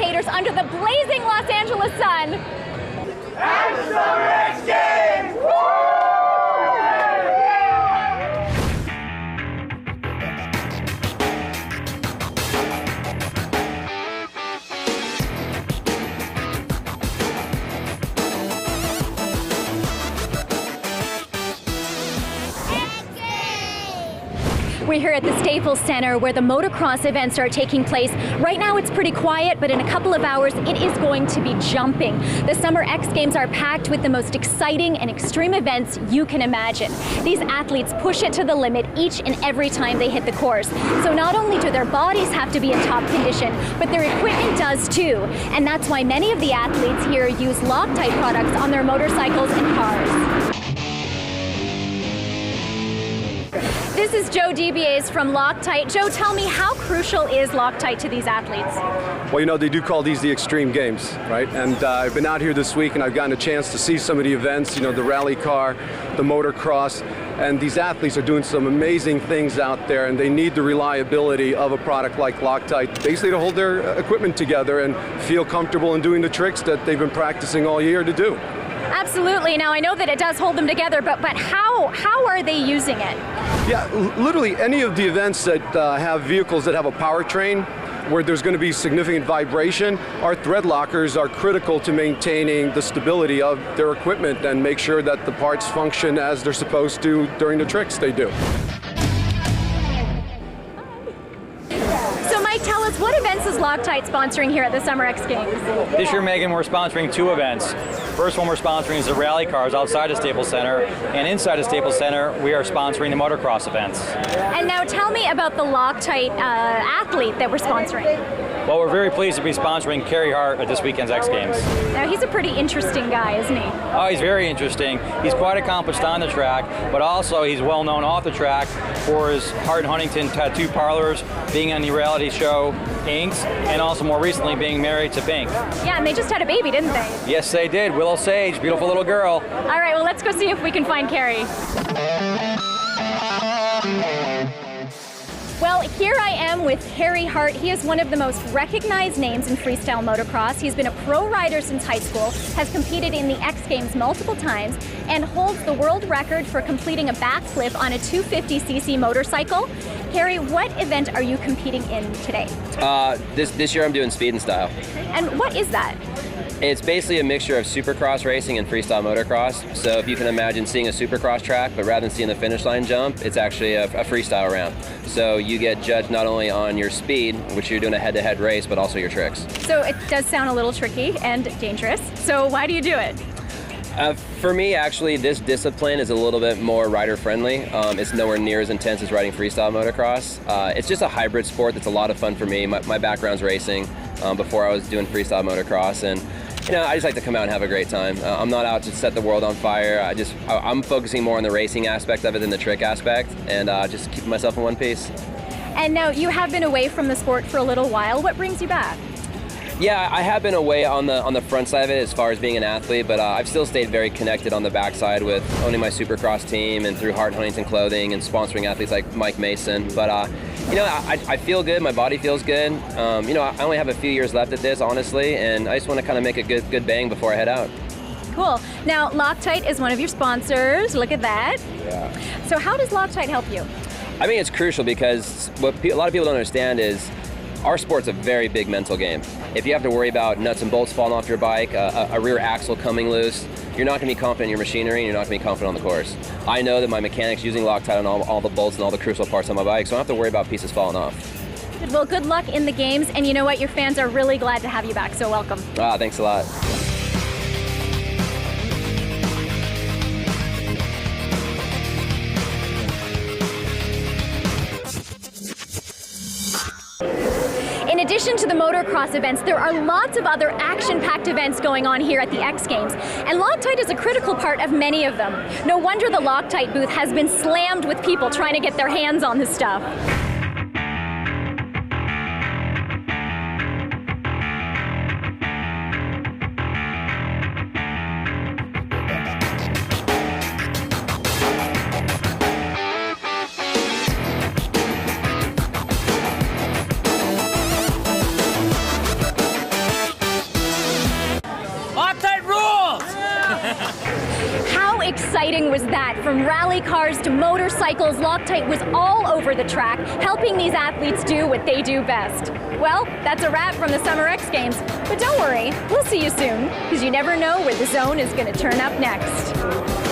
spectators under the blazing Los Angeles sun. And the Summer X Games! We're here at the Staples Center where the motocross events are taking place. Right now it's pretty quiet, but in a couple of hours it is going to be jumping. The Summer X Games are packed with the most exciting and extreme events you can imagine. These athletes push it to the limit each and every time they hit the course. So not only do their bodies have to be in top condition, but their equipment does too. And that's why many of the athletes here use Loctite products on their motorcycles and cars. This is Joe DeBiase from Loctite. Joe, tell me, how crucial is Loctite to these athletes? Well, you know, they do call these the extreme games, right? And I've been out here this week and I've gotten a chance to see some of the events, you know, the rally car, the motocross, and these athletes are doing some amazing things out there, and they need the reliability of a product like Loctite basically to hold their equipment together and feel comfortable in doing the tricks that they've been practicing all year to do. Absolutely. Now, I know that it does hold them together, but how are they using it? Yeah, literally any of the events that have vehicles that have a powertrain where there's going to be significant vibration, our thread lockers are critical to maintaining the stability of their equipment and make sure that the parts function as they're supposed to during the tricks they do. Tell us, what events is Loctite sponsoring here at the Summer X Games? This year, Megan, we're sponsoring two events. First one we're sponsoring is the rally cars outside of Staples Center, and inside of Staples Center, we are sponsoring the motocross events. And now tell me about the Loctite athlete that we're sponsoring. Well, we're very pleased to be sponsoring Carey Hart at this weekend's X Games. Now, he's a pretty interesting guy, isn't he? Oh, he's very interesting. He's quite accomplished on the track, but also he's well known off the track for his Hart and Huntington tattoo parlors, being on the reality show Inks, and also more recently being married to Pink. Yeah, and they just had a baby, didn't they? Yes, they did. Willow Sage, beautiful little girl. All right, well, let's go see if we can find Carrie. Well, here I am with Carey Hart. He is one of the most recognized names in freestyle motocross. He's been a pro rider since high school, has competed in the X Games multiple times, and holds the world record for completing a backflip on a 250cc motorcycle. Carey, what event are you competing in today? This year I'm doing speed and style. And what is that? It's basically a mixture of supercross racing and freestyle motocross. So if you can imagine seeing a supercross track, but rather than seeing the finish line jump, it's actually a freestyle round. So you get judged not only on your speed, which you're doing a head-to-head race, but also your tricks. So it does sound a little tricky and dangerous. So why do you do it? For me, actually, this discipline is a little bit more rider-friendly. It's nowhere near as intense as riding freestyle motocross. It's just a hybrid sport that's a lot of fun for me. My background's racing before I was doing freestyle motocross, and you know, I just like to come out and have a great time. I'm not out to set the world on fire. I'm focusing more on the racing aspect of it than the trick aspect, and just keeping myself in one piece. And now you have been away from the sport for a little while. What brings you back? Yeah, I have been away on the front side of it as far as being an athlete, but I've still stayed very connected on the backside with owning my supercross team and through Hart Huntington Clothing and sponsoring athletes like Mike Mason. But you know, I feel good. My body feels good. You know, I only have a few years left at this, honestly, and I just want to kind of make a good bang before I head out. Cool. Now, Loctite is one of your sponsors. Look at that. Yeah. So how does Loctite help you? I mean, it's crucial because what a lot of people don't understand is our sport's a very big mental game. If you have to worry about nuts and bolts falling off your bike, a rear axle coming loose, you're not going to be confident in your machinery and you're not going to be confident on the course. I know that my mechanic's using Loctite on all the bolts and all the crucial parts on my bike, so I don't have to worry about pieces falling off. Well, good luck in the games, and you know what? Your fans are really glad to have you back, so welcome. Thanks a lot. In addition to the motocross events, there are lots of other action-packed events going on here at the X Games, and Loctite is a critical part of many of them. No wonder the Loctite booth has been slammed with people trying to get their hands on this stuff. that. From rally cars to motorcycles, Loctite was all over the track, helping these athletes do what they do best. Well, that's a wrap from the Summer X Games. But don't worry, we'll see you soon, because you never know where the zone is going to turn up next.